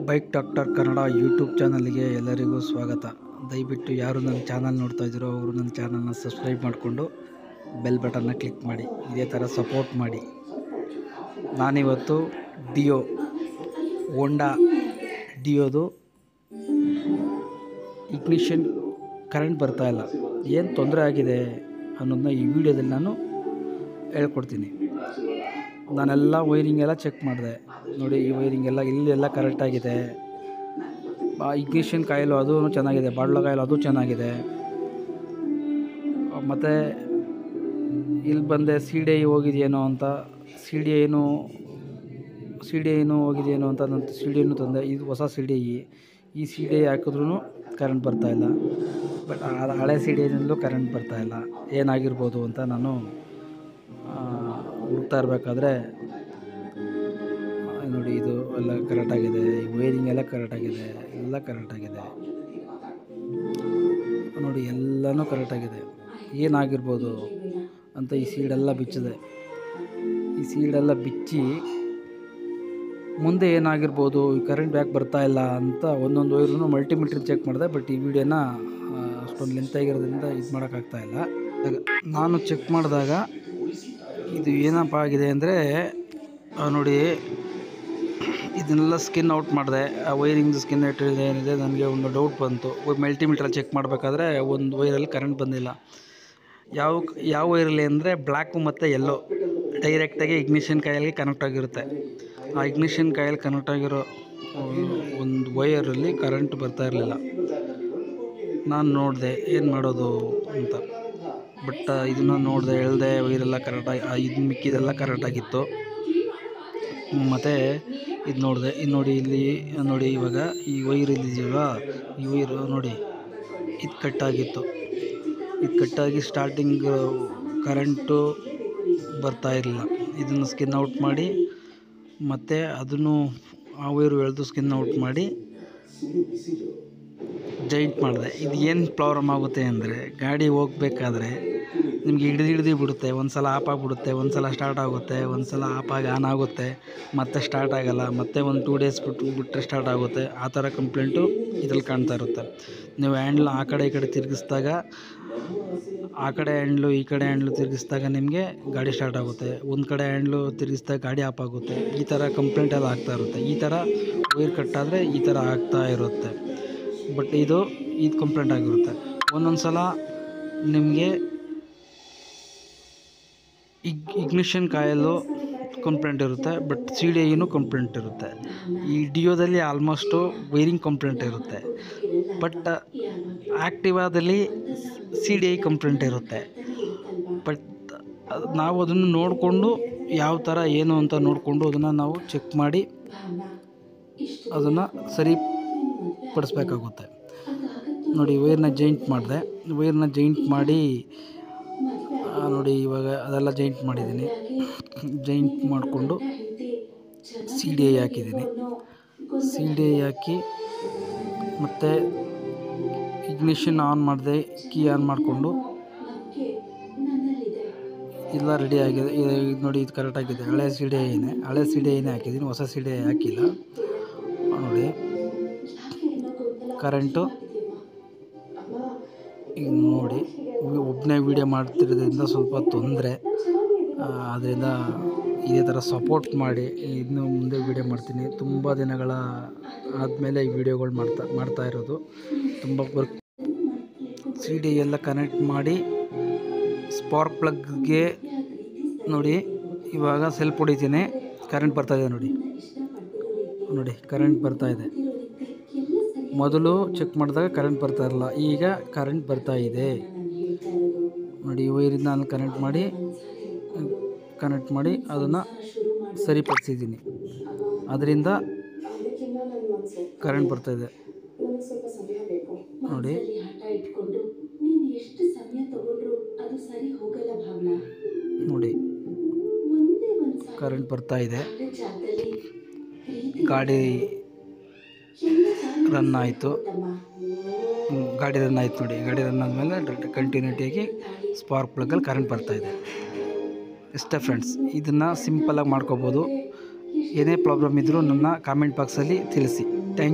Bike doctor Kannada YouTube ಚಾನಲ್ಗೆ ಎಲ್ಲರಿಗೂ ಸ್ವಾಗತ. ದಯವಿಟ್ಟು ಯಾರು ನನ್ನ ಚಾನಲ್ ನೋಡ್ತಾ ಇದ್ದೀರೋ ಅವರು ನನ್ನ ಚಾನಲ್ನ ಸಬ್ಸ್ಕ್ರೈಬ್ ಮಾಡಿಕೊಂಡು ಬೆಲ್ ಬಟನ್ನ ಕ್ಲಿಕ್ ಮಾಡಿ, ಇದೇ ಥರ ಸಪೋರ್ಟ್ ಮಾಡಿ. ನಾನಿವತ್ತು ಡಿಯೋ ಹೋಂಡಾ ಡಿಯೋದು ಇಗ್ನಿಷನ್ ಕರೆಂಟ್ ಬರ್ತಾಯಿಲ್ಲ, ಏನು ತೊಂದರೆ ಆಗಿದೆ ಅನ್ನೋದನ್ನ ಈ ವಿಡಿಯೋದಲ್ಲಿ ನಾನು ಹೇಳ್ಕೊಡ್ತೀನಿ. ನಾನೆಲ್ಲ ವೈರಿಂಗ್ ಎಲ್ಲ ಚೆಕ್ ಮಾಡಿದೆ. ನೋಡಿ, ಈ ವೈರಿಂಗ್ ಎಲ್ಲ ಇಲ್ಲೆಲ್ಲ ಕರೆಕ್ಟಾಗಿದೆ. ಇಗ್ನಿಷನ್ ಕಾಯಿಲು ಅದೂ ಚೆನ್ನಾಗಿದೆ, ಬಾಡ್ಲ ಕಾಯಿಲು ಅದು ಚೆನ್ನಾಗಿದೆ. ಮತ್ತು ಇಲ್ಲಿ ಬಂದೆ ಸಿ ಡಿ ಐ ಹೋಗಿದೆಯೇನೋ ಅಂತ, ಸಿ ಡಿ ಐನು ಹೋಗಿದೆಯೇನೋ ಅಂತ ನಾನು ಸಿ ಡಿ ಐನು ತಂದೆ. ಇದು ಹೊಸ ಸಿ ಡಿ ಐ. ಈ ಸಿ ಡಿ ಐ ಹಾಕಿದ್ರೂ ಕರೆಂಟ್ ಬರ್ತಾಯಿಲ್ಲ. ಬಟ್ ಹಳೆ ಸಿ ಡಿ ಐನಲ್ಲೂ ಕರೆಂಟ್ ಬರ್ತಾಯಿಲ್ಲ. ಏನಾಗಿರ್ಬೋದು ಅಂತ ನಾನು ಹುಡುಕ್ತಾ ಇರಬೇಕಾದ್ರೆ ನೋಡಿ, ಇದು ಎಲ್ಲ ಕರೆಕ್ಟಾಗಿದೆ, ಈ ವೈರಿಂಗ್ ಎಲ್ಲ ಕರೆಕ್ಟಾಗಿದೆ, ಎಲ್ಲ ಕರೆಕ್ಟಾಗಿದೆ. ನೋಡಿ, ಎಲ್ಲನೂ ಕರೆಕ್ಟಾಗಿದೆ. ಏನಾಗಿರ್ಬೋದು ಅಂತ ಈ ಸೀಡೆಲ್ಲ ಬಿಚ್ಚಿದೆ. ಈ ಸೀಡೆಲ್ಲ ಬಿಚ್ಚಿ ಮುಂದೆ ಏನಾಗಿರ್ಬೋದು, ಈ ಕರೆಂಟ್ ಯಾಕೆ ಬರ್ತಾಯಿಲ್ಲ ಅಂತ ಒಂದೊಂದು ವೈರೂ ಮಲ್ಟಿಮೀಟ್ರ್ ಚೆಕ್ ಮಾಡಿದೆ. ಬಟ್ ಈ ವಿಡಿಯೋನ ಅಷ್ಟೊಂದು ಲೆಂತ್ ಆಗಿರೋದ್ರಿಂದ ಇದು ಮಾಡೋಕ್ಕಾಗ್ತಾಯಿಲ್ಲ. ನಾನು ಚೆಕ್ ಮಾಡಿದಾಗ ಇದು ಏನಪ್ಪ ಆಗಿದೆ ಅಂದರೆ, ನೋಡಿ, ಇದನ್ನೆಲ್ಲ ಸ್ಕಿನ್ ಔಟ್ ಮಾಡಿದೆ. ಆ ವೈರಿಂಗ್ ಸ್ಕಿನ್ ಔಟ್ ಏನಿದೆ, ನನಗೆ ಒಂದು ಡೌಟ್ ಬಂತು. ಮಲ್ಟಿಮೀಟ್ರಲ್ಲಿ ಚೆಕ್ ಮಾಡಬೇಕಾದ್ರೆ ಒಂದು ವೈರಲ್ಲಿ ಕರೆಂಟ್ ಬಂದಿಲ್ಲ. ಯಾವ ವೈರಲ್ಲಿ ಅಂದರೆ ಬ್ಲ್ಯಾಕು ಮತ್ತು ಯೆಲ್ಲೋ ಡೈರೆಕ್ಟಾಗಿ ಇಗ್ನಿಷನ್ ಕಾಯಿಲ್ಗೆ ಕನೆಕ್ಟ್ ಆಗಿರುತ್ತೆ. ಆ ಇಗ್ನಿಷನ್ ಕಾಯಿಲ್ ಕನೆಕ್ಟ್ ಆಗಿರೋ ಒಂದು ವೈರಲ್ಲಿ ಕರೆಂಟ್ ಬರ್ತಾ ಇರಲಿಲ್ಲ. ನಾನು ನೋಡಿದೆ ಏನು ಮಾಡೋದು ಅಂತ. ಬಟ್ ಇದನ್ನು ನೋಡಿದೆ, ಎಳೆದೆ, ವೈರೆಲ್ಲ ಕರೆಕ್ಟಾಗಿ, ಇದು ಮಿಕ್ಕಿದೆಲ್ಲ ಕರೆಕ್ಟಾಗಿತ್ತು. ಮತ್ತು ಇದು ನೋಡಿದೆ. ಇದು ನೋಡಿ, ಇಲ್ಲಿ ನೋಡಿ, ಇವಾಗ ಈ ವೈರ್ ಇಲ್ಲಿದೆಯಲ್ಲ, ಈ ವೈರು ನೋಡಿ, ಇದು ಕಟ್ಟಾಗಿತ್ತು. ಇದು ಕಟ್ಟಾಗಿ ಸ್ಟಾರ್ಟಿಂಗ್ ಕರೆಂಟು ಬರ್ತಾ ಇರಲಿಲ್ಲ. ಇದನ್ನು ಸ್ಕಿನ್ ಔಟ್ ಮಾಡಿ ಮತ್ತು ಅದನ್ನು ಆ ವೈರು ಎಳೆದು ಸ್ಕಿನ್ ಔಟ್ ಮಾಡಿ ಜೈಂಟ್ ಮಾಡಿದೆ. ಇದು ಏನು ಪ್ರಾಬ್ಲಮ್ ಆಗುತ್ತೆ ಅಂದರೆ, ಗಾಡಿ ಹೋಗ್ಬೇಕಾದ್ರೆ ನಿಮಗೆ ಹಿಡಿದು ಬಿಡುತ್ತೆ. ಒಂದು ಸಲ ಆಫ್ ಆಗಿಬಿಡುತ್ತೆ, ಒಂದು ಸಲ ಸ್ಟಾರ್ಟ್ ಆಗುತ್ತೆ, ಒಂದು ಸಲ ಆಫ್ ಆಗಿ ಆನ್ ಆಗುತ್ತೆ, ಮತ್ತೆ ಸ್ಟಾರ್ಟ್ ಆಗೋಲ್ಲ, ಮತ್ತೆ ಒಂದು 2 ಡೇಸ್ ಬಿಟ್ಟರೆ ಸ್ಟಾರ್ಟ್ ಆಗುತ್ತೆ. ಆ ಥರ ಕಂಪ್ಲೇಂಟು ಇದ್ರಲ್ಲಿ ಕಾಣ್ತಾ ಇರುತ್ತೆ. ನೀವು ಹ್ಯಾಂಡ್ಲ್ ಆ ಕಡೆ ಈ ಕಡೆ ತಿರುಗಿಸಿದಾಗ, ಆ ಕಡೆ ಹ್ಯಾಂಡ್ಲು ಈ ಕಡೆ ಹ್ಯಾಂಡ್ಲು ತಿರುಗಿಸಿದಾಗ ನಿಮಗೆ ಗಾಡಿ ಸ್ಟಾರ್ಟ್ ಆಗುತ್ತೆ, ಒಂದು ಕಡೆ ಹ್ಯಾಂಡ್ಲು ತಿರುಗಿಸಿದಾಗ ಗಾಡಿ ಆಫ್ ಆಗುತ್ತೆ. ಈ ಥರ ಕಂಪ್ಲೇಂಟ್ ಎಲ್ಲ ಆಗ್ತಾ ಇರುತ್ತೆ. ಈ ಥರ ವೈರ್ ಕಟ್ಟಾದರೆ ಈ ಥರ ಆಗ್ತಾ ಇರುತ್ತೆ. ಬಟ್ ಇದು ಕಂಪ್ಲೇಂಟ್ ಆಗಿರುತ್ತೆ. ಒಂದೊಂದು ಸಲ ನಿಮಗೆ ಇಗ್ನಿಷನ್ ಕಾಯಿಲು ಕಂಪ್ಲೇಂಟ್ ಇರುತ್ತೆ, ಬಟ್ ಸಿ ಡಿ ಐನೂ ಕಂಪ್ಲೇಂಟ್ ಇರುತ್ತೆ. ಈ ಡಿಯೋದಲ್ಲಿ ಆಲ್ಮೋಸ್ಟು ವೈರಿಂಗ್ ಕಂಪ್ಲೇಂಟ್ ಇರುತ್ತೆ. ಬಟ್ ಆ್ಯಕ್ಟಿವಾದಲ್ಲಿ ಸಿ ಡಿ ಐ ಕಂಪ್ಲೇಂಟ್ ಇರುತ್ತೆ. ಬಟ್ ನಾವು ಅದನ್ನು ನೋಡಿಕೊಂಡು ಯಾವ ಥರ ಏನು ಅಂತ ನೋಡಿಕೊಂಡು ಅದನ್ನು ನಾವು ಚೆಕ್ ಮಾಡಿ ಅದನ್ನು ಸರಿಪಡಿಸ್ಬೇಕಾಗುತ್ತೆ. ನೋಡಿ, ವೈರ್ನ ಜೈಂಟ್ ಮಾಡಿದೆ. ವೈರ್ನ ಜೈಂಟ್ ಮಾಡಿ ನೋಡಿ, ಇವಾಗ ಅದೆಲ್ಲ ಜೈಂಟ್ ಮಾಡಿದ್ದೀನಿ. ಜೈಂಟ್ ಮಾಡಿಕೊಂಡು ಸಿ ಡಿ ಐ ಹಾಕಿದ್ದೀನಿ. ಸಿ ಡಿ ಐ ಹಾಕಿ ಮತ್ತು ಇಗ್ನಿಷನ್ ಆನ್ ಮಾಡಿದೆ. ಕೀ ಆನ್ ಮಾಡಿಕೊಂಡು ಎಲ್ಲ ರೆಡಿ ಆಗಿದೆ. ಇದು ನೋಡಿ, ಇದು ಕರೆಕ್ಟಾಗಿದೆ. ಹಳೆ ಸಿ ಡಿ ಐನೇ ಹಾಕಿದ್ದೀನಿ, ಹೊಸ ಸಿ ಡಿ ಐ ಹಾಕಿಲ್ಲ. ನೋಡಿ, ಕರೆಂಟು ಈಗ ನೋಡಿ, ಒಬ್ಬನೇ ವೀಡಿಯೋ ಮಾಡ್ತಿರೋದ್ರಿಂದ ಸ್ವಲ್ಪ ತೊಂದರೆ. ಅದರಿಂದ ಇದೇ ಥರ ಸಪೋರ್ಟ್ ಮಾಡಿ. ಇನ್ನು ಮುಂದೆ ವೀಡಿಯೋ ಮಾಡ್ತೀನಿ. ತುಂಬ ದಿನಗಳ ಆದಮೇಲೆ ಈ ವಿಡಿಯೋಗಳು ಮಾಡ್ತಾ ಇರೋದು. ತುಂಬ ವರ್ಕ್. ಸಿ ಡಿ ಎಲ್ಲ ಕನೆಕ್ಟ್ ಮಾಡಿ ಸ್ಪಾರ್ಕ್ ಪ್ಲಗ್ಗೆ ನೋಡಿ, ಇವಾಗ ಸೆಲ್ಫ್ ಹೊಡಿತೀನಿ. ಕರೆಂಟ್ ಬರ್ತಾಯಿದೆ ನೋಡಿ, ಕರೆಂಟ್ ಬರ್ತಾಯಿದೆ. ಮೊದಲು ಚೆಕ್ ಮಾಡಿದಾಗ ಕರೆಂಟ್ ಬರ್ತಾ ಇರಲ್ಲ, ಈಗ ಕರೆಂಟ್ ಬರ್ತಾ ಇದೆ ನೋಡಿ. ವೈರಿಂದ ನಾನು ಕನೆಕ್ಟ್ ಮಾಡಿ ಅದನ್ನು ಸರಿಪಡಿಸಿದ್ದೀನಿ. ಅದರಿಂದ ಕರೆಂಟ್ ಬರ್ತಾಯಿದೆ ನೋಡಿ. ನೋಡಿ, ಕರೆಂಟ್ ಬರ್ತಾಯಿದೆ. ಗಾಡಿ ರನ್ ಆಯಿತು. ಗಾಡಿ ರನ್ ಆಯ್ತು ನೋಡಿ. ಗಾಡಿ ರನ್ ಆದಮೇಲೆ ಕಂಟಿನ್ಯೂಟಿಯಾಗಿ ಸ್ಪಾರ್ಕ್ ಪ್ಲಗ್ಗಲ್ಲಿ ಕರೆಂಟ್ ಬರ್ತಾಯಿದೆ. ಇಷ್ಟೇ ಫ್ರೆಂಡ್ಸ್. ಇದನ್ನು ಸಿಂಪಲಾಗಿ ಮಾಡ್ಕೋಬೋದು. ಏನೇ ಪ್ರಾಬ್ಲಮ್ ಇದ್ದರೂ ನನ್ನ ಕಾಮೆಂಟ್ ಬಾಕ್ಸಲ್ಲಿ ತಿಳಿಸಿ.